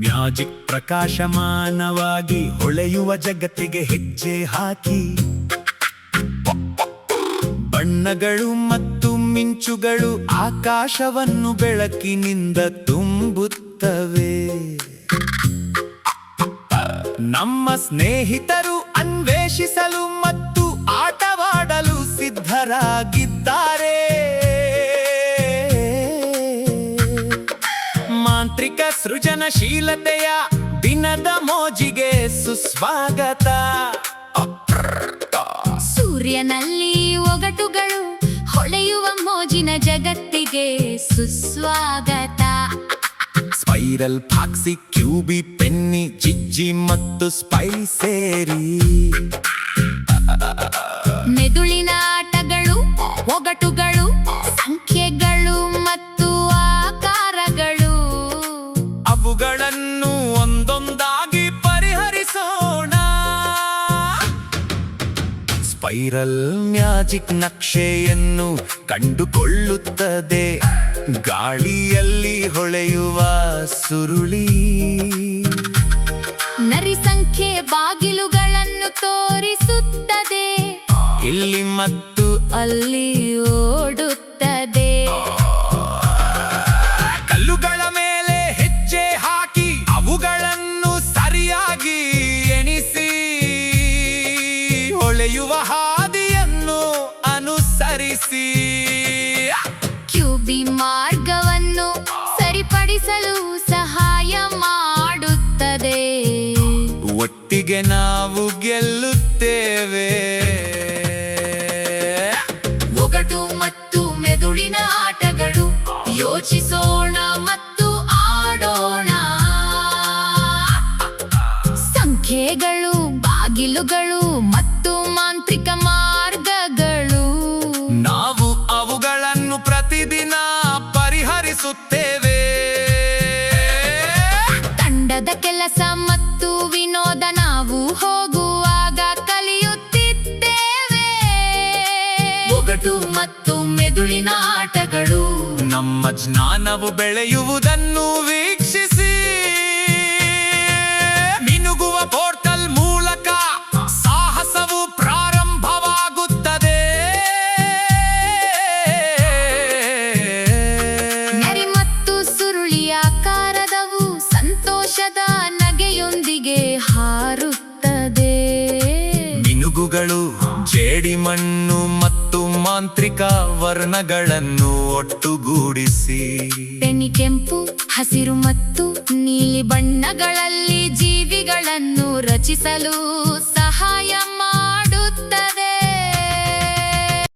Magic ಪ್ರಕಾಶಮಾನವಾಗಿ ಹೊಳೆಯುವ ಜಗತ್ತಿಗೆ ಹೆಜ್ಜೆ ಹಾಕಿ ಬಣ್ಣಗಳು ಮತ್ತು ಮಿಂಚುಗಳು ಆಕಾಶವನ್ನು ಬೆಳಕಿನಿಂದ ತುಂಬುತ್ತವೆ. ನಮ್ಮ ಸ್ನೇಹಿತರು ಅನ್ವೇಷಿಸಲು ಮತ್ತು ಆಟವಾಡಲು ಸಿದ್ಧರಾಗಿದ್ದಾರೆ. ಮಾಂತ್ರಿಕ ಸೃಜನಶೀಲತೆಯ ದಿನದ ಮೋಜಿಗೆ ಸುಸ್ವಾಗತ. ಸೂರ್ಯನಲ್ಲಿ ಒಗಟುಗಳು ಹೊಳೆಯುವ ಮೋಜಿನ ಜಗತ್ತಿಗೆ ಸುಸ್ವಾಗತ. ಸ್ಪೈರಲ್, ಫಾಕ್ಸಿ, ಕ್ಯೂಬಿ, ಪೆನ್ನಿ, ಜಿಜ್ಜಿ ಮತ್ತು ಸ್ಪೈ ಸೇರಿ ಮೆದುಳಿನ ಆಟಗಳು, ಒಗಟುಗಳು, ಸಂಖ್ಯೆಗಳು ಮತ್ತು ಆಕಾರಗಳು, ಅವುಗಳನ್ನು ಒಂದೊಂದಾಗಿ ಪರಿಹರಿಸೋಣ. ಸ್ಪೈರಲ್ ಮ್ಯಾಜಿಕ್ ನಕ್ಷೆಯನ್ನು ಕಂಡುಕೊಳ್ಳುತ್ತದೆ. ಗಾಳಿಯಲ್ಲಿ ಹೊಳೆಯುವ ಸುರುಳಿ ನರಿ ಸಂಖ್ಯೆ ಬಾಗಿಲುಗಳನ್ನು ತೋರಿಸುತ್ತದೆ. ಇಲ್ಲಿ ಮತ್ತು ಅಲ್ಲಿ ಓಡುತ್ತದೆ. ಕಲ್ಲುಗಳ ಮೇಲೆ ಹೆಜ್ಜೆ ಹಾಕಿ ಅವುಗಳನ್ನು ಸರಿಯಾಗಿ ಎಣಿಸಿ ಹೊಳೆಯುವ ಹಾದಿಯನ್ನು ಅನುಸರಿಸಿ ಕ್ಯೂಬಿ ಮಾರ್ಗವನ್ನು ಸರಿಪಡಿಸಲು ಸಹಾಯ ಮಾಡುತ್ತದೆ. ಒಟ್ಟಿಗೆ ನಾವು ಗೆಲ್ಲುತ್ತೇವೆ. ಒಗಟು ಮತ್ತು ಮೆದುಳಿನ ಆಟಗಳು, ಯೋಚಿಸೋಣ ಮತ್ತು ಆಡೋಣ. ಸಂಖ್ಯೆಗಳು, ಬಾಗಿಲುಗಳು ಮತ್ತು ಮಾಂತ್ರಿಕ ಮಾರ್ಗಗಳು, ನಾವು ಅವುಗಳನ್ನು ಪ್ರತಿದಿನ ಪರಿಹರಿಸುತ್ತೇವೆ. ತಂಡದ ಕೆಲಸ ಮತ್ತು ವಿನೋದ ನಾವು ಹೋಗುವಾಗ ಕಲಿಯುತ್ತಿದ್ದೇವೆ. ಒಗಟು ಮತ್ತು ಮೆದುಳಿನ ಆಟಗಳು ನಮ್ಮ ಜ್ಞಾನವು ಬೆಳೆಯುವುದನ್ನು ವೀಕ್ಷಿಸಿ. ಮಿನುಗುವ ಪೋರ್ಟಲ್ ಮೂಲಕ ಸಾಹಸವು ಪ್ರಾರಂಭವಾಗುತ್ತದೆ. ನರಿ ಮತ್ತು ಸುರುಳಿಯ ಆಕಾರದವು ಸಂತೋಷದ ನಗೆಯೊಂದಿಗೆ ಹಾರುತ್ತದೆ. ಮಿನುಗುಗಳು ಜೇಡಿಮಣ್ಣು ಮತ್ತು ಮಾಂತ್ರಿಕ ವರ್ಣಗಳನ್ನು ಒಟ್ಟುಗೂಡಿಸಿ ಪೆನಿ ಕೆಂಪು, ಹಸಿರು ಮತ್ತು ನೀಲಿ ಬಣ್ಣಗಳಲ್ಲಿ ಜೀವಿಗಳನ್ನು ರಚಿಸಲು ಸಹಾಯ